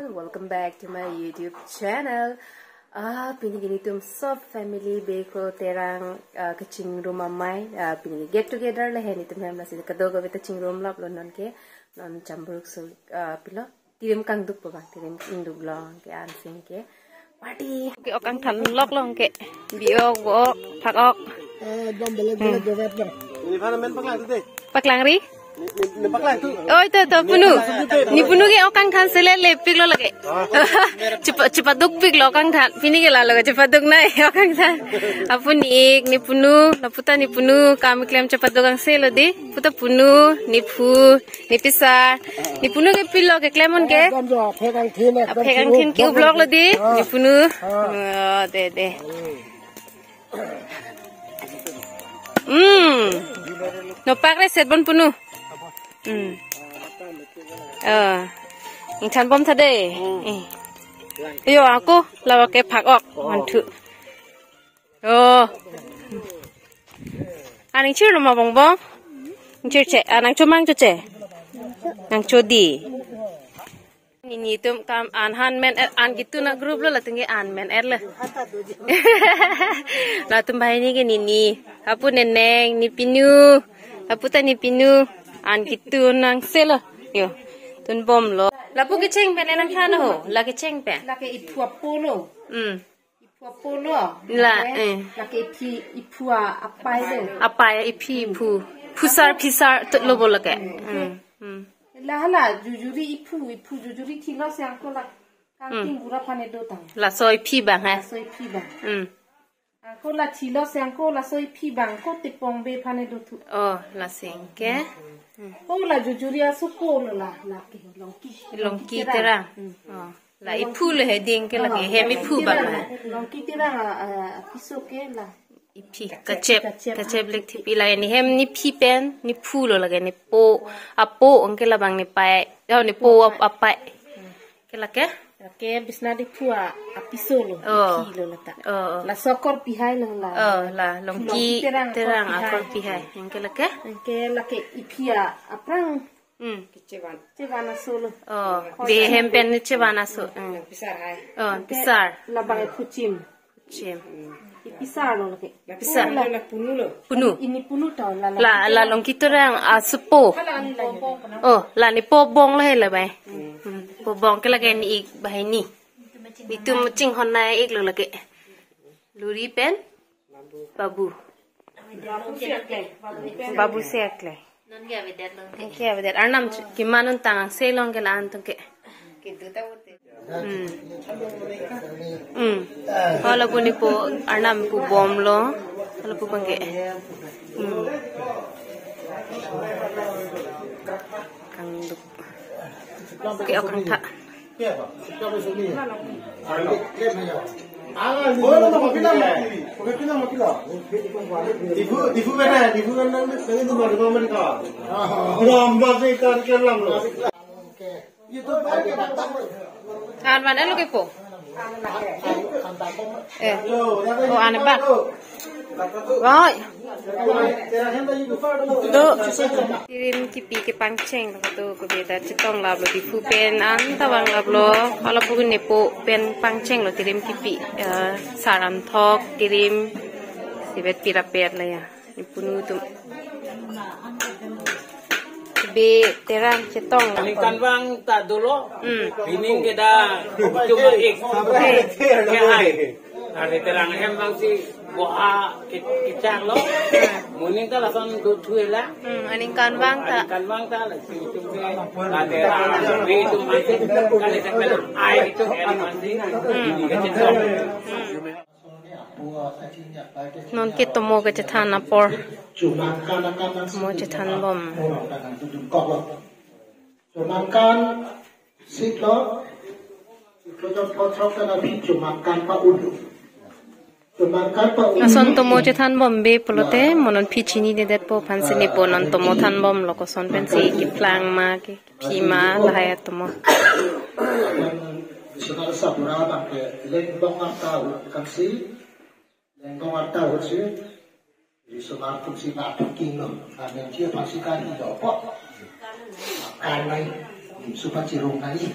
everyone, welcome back to my YouTube channel. Pinigini tum sob family beko terang kecing rumah mai pinigi get together lah ni tum hamla sida kadogo beta cing room lap non ke non campur sul pilo tirim kang duk pa tirim induk long ke ansing ke party ke okang than lok long ke bio go phak ok dom belak belak ini mana men paklang ri paklang tu oh itu punu ni punu ke okang than sele lepik lo lage cepat duk pik lo okang than pini ke lalo cepat duk nai okang than apun ni punu laputa ni punu kami klaim cepat duk ang selo di puta punu ni pu ni pisar ni punu ke pilo ke klemon ke pegang thin ke blok lo di ni punu de no pakre set bon punu Incan bom tadi. Yo aku lawa ke phak ok mantu. Oh. Aning chir ma bong bong. Chir che anang chumang chu che. Nang chodi. Ni tum kam an han men an gitu na group lo la tingi an men le. La tum bai ni ke ni. Apu neneng ni pinu. Apu ta ni pinu. An gitu nang selo. Yo. Tun bom lo. Lapu ke ceng pe nang khana ho. La ke ceng pe. La ke itua polo. Itua polo. La La ke ipua apai lo. Apai ipi pu. Pisar tut lo bol ke. La hala jujuri ipu jujuri thilo sang ko la kang gura phane do tang. La soi pi bang ha. Soi pi bang. Ko la thilo sang ko la soi pi bang ko te pong be phane do thu. Oh, la sing ke. Ko la jujuri asu ko la ke Longki terang. Oh, la ipu le he ding ke la ke he mi pu bang ha. Longki terang piso ke la. Ipi kacep lek tipi la ni hem ni pi pen ni pu lo la ke ni po apo ongke la bang ni pai. Ni po apai. Ke la ke? Ke bisna di pua apiso lo. Pi lo la ta. La sokor pi hai lo la. La longki terang akor pi hai. Ongke la ke? Ke la ke ipia aprang Cevana solo. Be hem pen ni cevana so. Pisar hai. Pisar. La bang pucim. Pisar lo ke. Pisar. La punu lo. Punu. Ini punu tau La longki terang asupo. Oh, la ni po bong la he la bai. Po bong ke la ke ni ik bai ni. Ni tu ching hon nai ik lo la ke. Luri pen. Babu sekle. Kia bedet. Arnam kimanun tangang selong ke laan tuh ke. Kalau pun ipo arnam pu bom lo, kalau pun pangke. Kang duk. Ke okang tak. Difu mana? Difu kan pengen tu baru mereka. Lambat ni kan lam lo. An mana lu kepo? Oh ane bak. Right. Do kirim kipi ke pangceng tu ko beda cetong lab lo di pen an tawang lab lo kalau pun nepo pen pangceng lo kirim kipi saram thok kirim sibet pirapet lah ya ipunu tu be terang cetong ikan bang tak dulu bining kita cuma ik hari terang hem bang si buah kicang lo muning ta langsung dua lah aning kan bang tak lah si cuma la terang itu masih kali sekali air itu yang masih ini kecil non kita mau ke cetan apor mau cetan bom Cumakan siklo jom potong kan abi cumakan pak ulu. Nason tomo cetan bom be pelote monon pichini de det po pansini po non tomo tan bom loko son pensi ki plang ma ki pima lahaya tomo Saudara sabura pakai lenggong atau kasi lenggong atau sih di sonar tu si nak kilo ada dia pasti kan itu kok karena supaya cirung lagi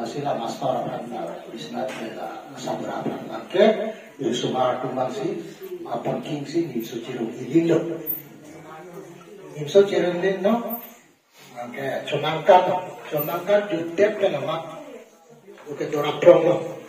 masih lah master apa isnat kita sabra apa ke itu semua tumbang sih apa king sih di suciru ini loh ini suciru ini no oke conangkan jutep kan nama oke dorak promo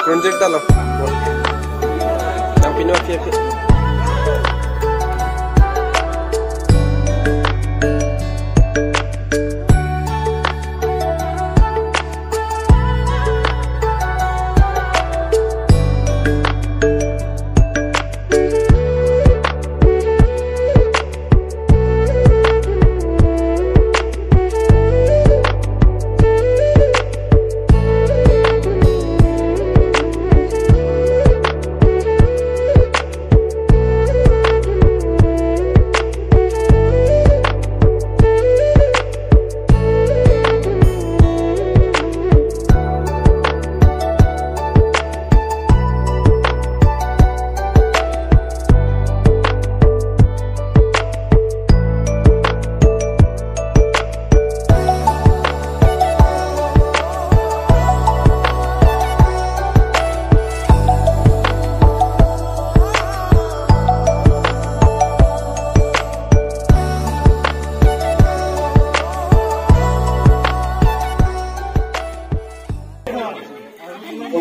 Project dah loh. Yang pindah ke.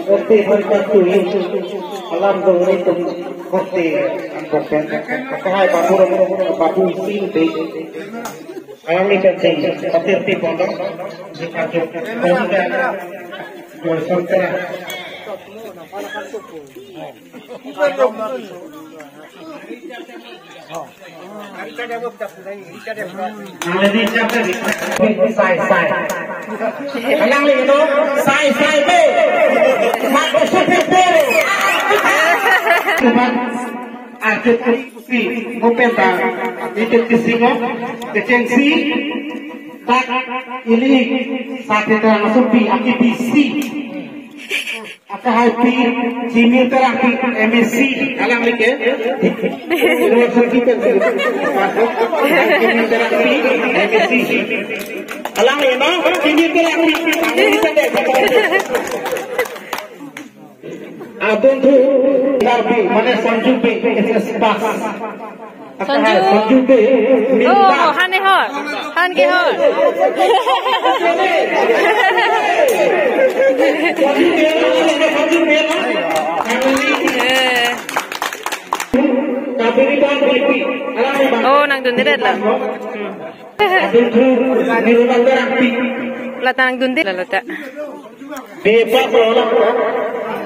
Kote berkatu alam dong itu kote angkoten kahai babu isi deh alam ini kan tapi pondok dikacau pondok jual santai Jadi siapa ni? Sai. Alang ni tu, sai be. Mak super be. Cuman ada si mupenta itu kisingo, kecensi. Tak ini saat itu langsung pi akibisi. Apa happy senior terapi MSc alam lagi university kan senior terapi MSc alam lagi no senior terapi abang tu terapi mana sanjung be pas sanjung be oh han ke hor oh nang dundet lah lata nang dundet lah lata bebas orang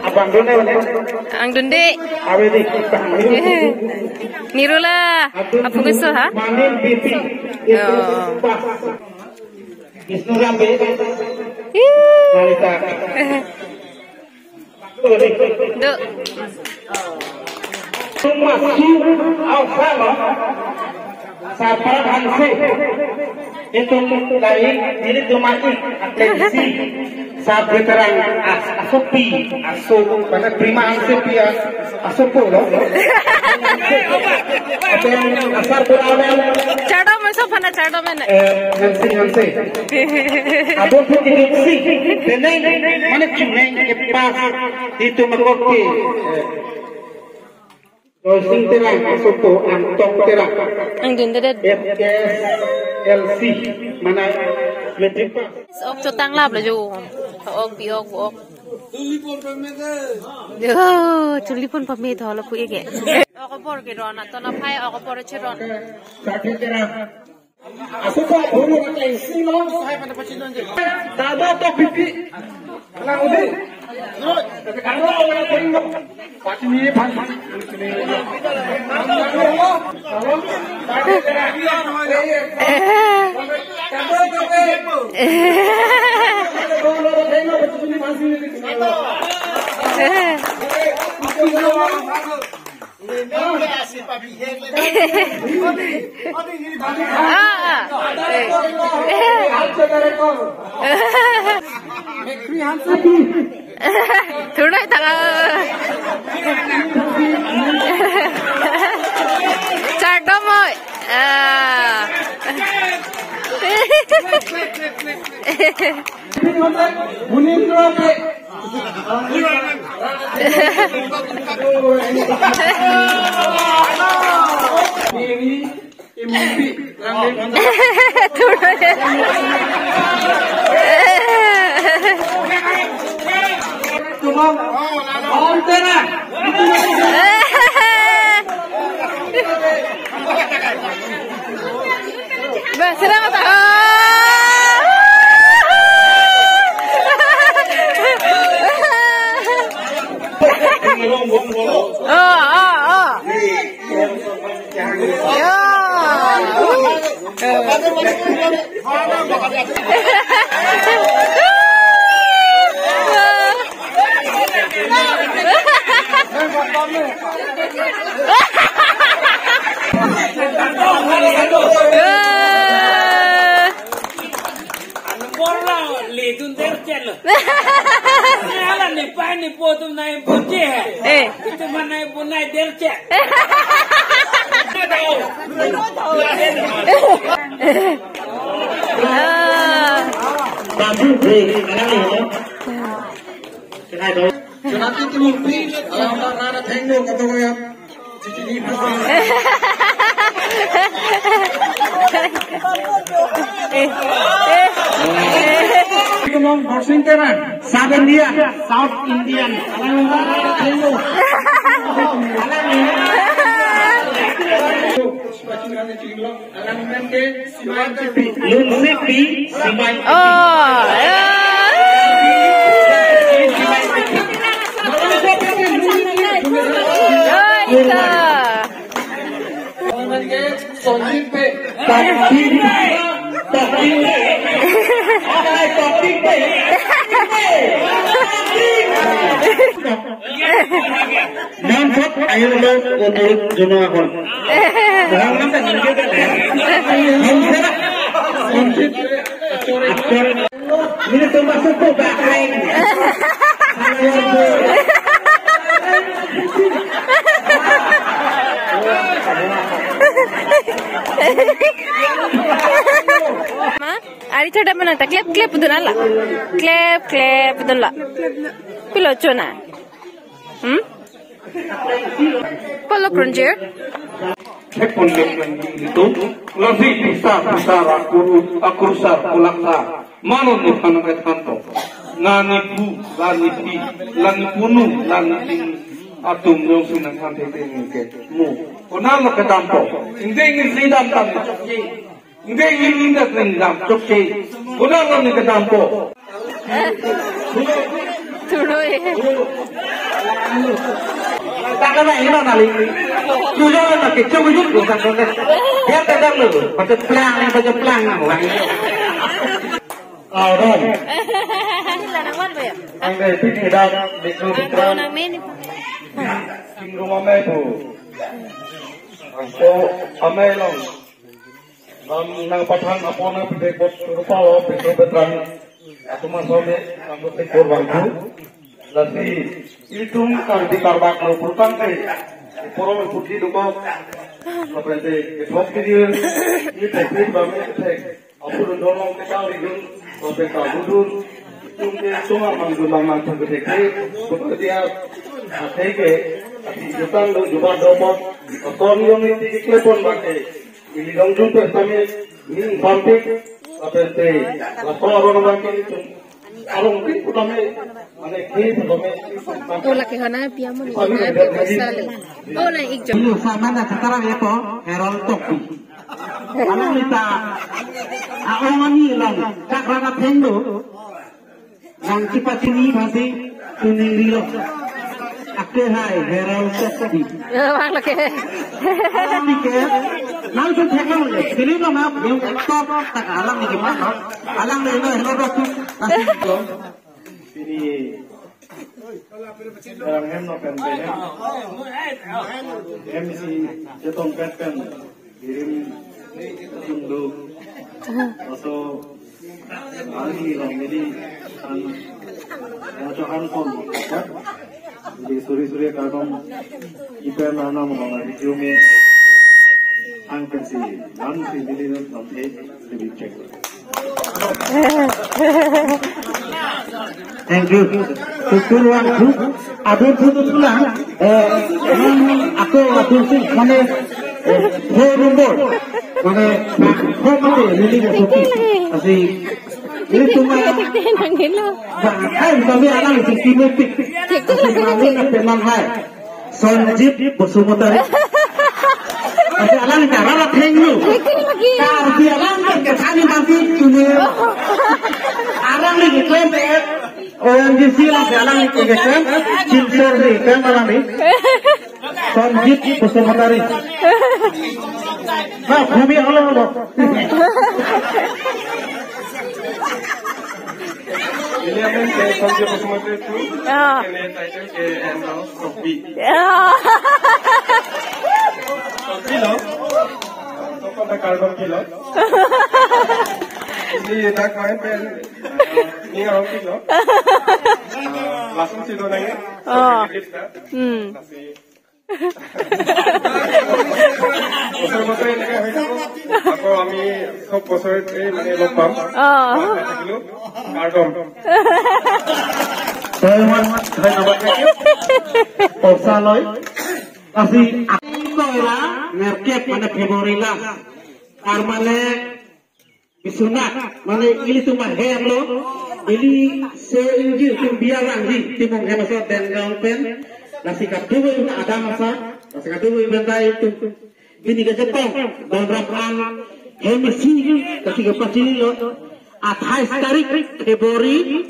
abang dundet ang dundet awedi nirula apa gusto ha manin pipi Isnu rambe Nalita do Semua su awsalo Sapara hanse Itu lain Ini dumai Atlesi Sabi terang Asopi Asop Mana prima hanse pia Asopo lo Atau asar purawan chado maso pana chado mana hanse Abang pun diksi Teneng Mana cuneng Kepas Itu makoki Rosing terang Asopo Antong terang ang dundet LC Mana Letripa ok cho tăng lab là jo ok pi ok tulipon pame thola pu ege ok por ke ron to na phai ok por che ron Sakit terang Asopo Buru Rata isi no Dada to pipi Alang udah Tapi kalau orang kering no Pasti ni pan Thuroi tanga. Charto moi. Serang tak? Letun tercel. Alam ni pa ni potum na impunje. Itu mana impunai tercel. Babu break, alam ni. Kenapa tu? Kenapa tu mungkin? Alam nak tengok kata saya. Cici ni. South India, South Indian. Nampak ayo lo untuk jono akon. Orang nampak ni kita ni. Ini termasuk tu bahagian. Ma, ari छोटा बना था clip clip दुनाला, clip clip दुनाला, पिलो चुना, पलो cruncher. Cepon itu, lagi bisa aku sah kulaksa, malu ni panas kanto, nani bu, lani punu, lani atum yang sudah sampai ini ke, mu, kenal ke dampo, ingin sedang tam cokye, ingin sedang cokye, kenal ke dampo. Turoi. Takkan nak hilang nali. Tujuh nak kecil wujud bukan bukan. Dia kadang lu, macam pelang orang. Orang. Anda ini dah dikubur. Rumah metu. So, amai long. Nang pathan apa nak pergi bos rupa lo pergi berterang. Cuma soalnya angkut ekor bangku. Lagi itu kan di karbak lo perutan ke. Porong putih duko. Apa nanti esok dia ini teknik bami teknik. Aku dorong kita rigun. Apa kabudur. Itu semua manggulang macam teknik. Seperti dia teknik. Jutaan lo jual domot. Kalau yang ini diklepon pakai. Ini dong jumpa kami ini konflik. Apa nanti lapor orang itu. Kalau mungkin utama mana kiri utama. Oh lagi hana piamu ni. Sale. Oh na ikjam. Ini sama ada sekarang ya ko Herol Topi. Kalau kita orang ni lang cakra tendo. Yang cepat ini masih kuning rio. Aku hai Herol Topi. Wang lagi. Ni ke? Nang tu cakap ni. Kini tu nak yang top tak alam ni gimana? Alam ni Herol Topi. Ini Orang hem no pen pen. Hem si jatong pen pen dirim tunggu. Also Ali lang jadi macam handphone. Jadi suri karbon iper mana mau video me angkat si bili nanti lebih cek. Thank you. Tutur waktu, abang tutur pulang. Aku sih mana nombor, mana mana ini kesuki. Asih ini cuma. Bahkan kami anak itu simetik. Kami nak teman hai. Sonjit Bosumutari. Asih anak ni cara tenglu. Tapi anak ni kami nanti cuma. Anak ni klaim ONGC lah jalan itu kan, Cinsor ni kan malam ni, Sonjit Bosumutari. Nah, bumi Allah. Ini apa yang saya Sonjit Bosumutari tu? Kena title ke Endau Sofi. Sofi lo, toko dah karbon kilo. Ini tak main pen. Ini orang kilo. Langsung sih donanya. Nasi. Bosor ini kan aku kami sop bosor ini mana lopam. Kilo. Karbon. Saya nampak. Opsaloi. Nasi. Aku lah merket mana Februari lah. Karmane Bisunat, mana ini cuma hair lo, ini seinjil biarang di timung hemasa dan gaunpen, nasi katubu itu ada masa, nasi katubu bentai itu, ini ke Jepang, dan rapan hemasi, nasi kepacili lo, 28 tarik Februari,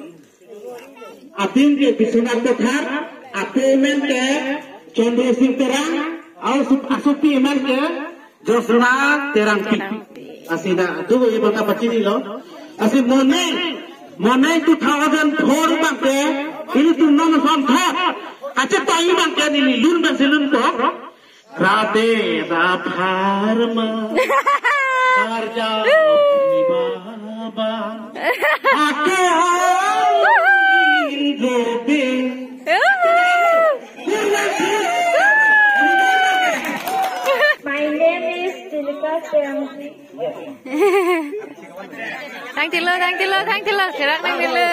atin ke Bisunat Kothar, apemen ke Condro Sing Terang, asupi emen ke Josna Terangpi. Asih dah tu boleh bangka pacini lo. Asih monai 2004 bangke ini tu non sampai. Aceh tahu bangke ini lun dan selun ko. Rade rapharma karja baba. Ake gobe. My name is Tilika Terangpi. Thang Tillo, gerak Thang Tillo.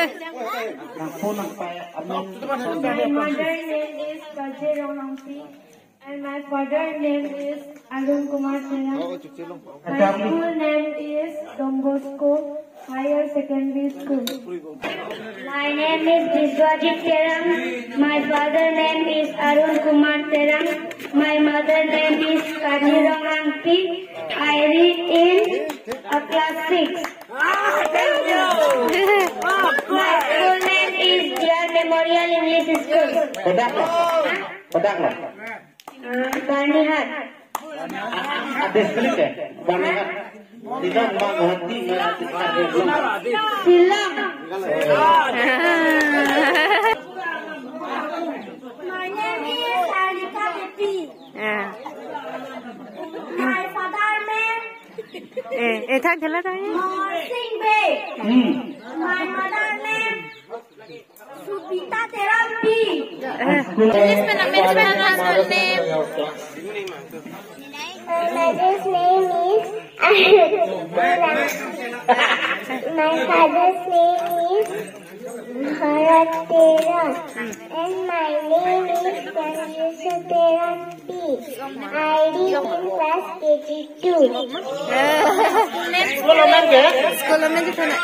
My mother name is Kajirampi and my father name is Arun Kumar Terang. My school name is Don Bosco Higher Secondary School. My name is Biswajit Terang. My father name is Arun Kumar Terang. My mother name is Kajirampi. I read in class 6. My school name is J.R. Memorial English School. Pedak lah. Bandihat. Ada sekali ke? Bandihat. Tidak mengerti Silang. My name is Alika Devi. My father name Thang Tillo đây. Singh Bay. My mother name Supita Terangpi. Miss husband name. My mother's name is my father's name is Bharat Terang and my name is Tanusha Terangpi. I read in class KG2. Sekolah mana di sana?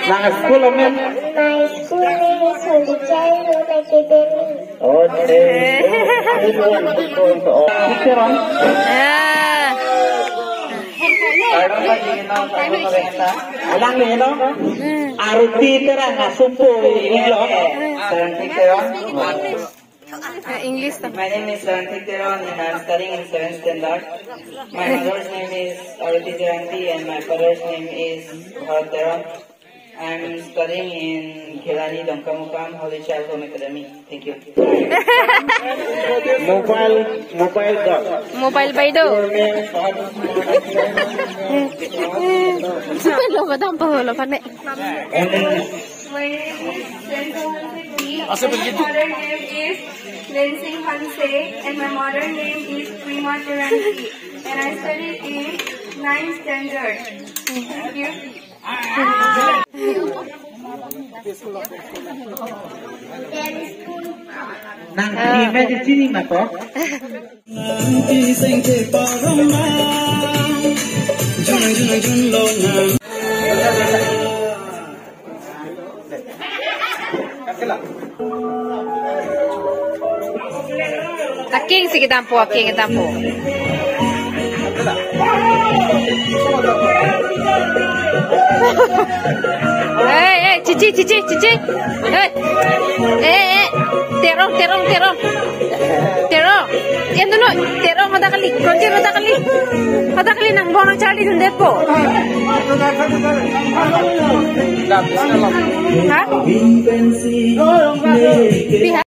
Nah, sekolah men. My school name is Holy Childhood Academy. Oh, alang ni no, aruti terang asupo inglo. English. My name is Rantik Teron and I'm studying in 7th standard. My mother's name is Aruti Teranti and my father's name is Bharat Teron. I'm studying in Kelani Dongkamukam Holy Child Home Academy. Thank you. Mobile by do. Super lo madam pa lo pa ne. My name is Sendu Hanse. My father name is Lensing Hanse and my mother name is Prima Teransi. And I study in 9th standard. Thank you. Nang ini di sini mako. Aking sige tampo, aking tampo. Hey, cici. Hey, terong. Yan dulu, terong mata kali, kunci mata kali nang bono cali dun depo. Hah?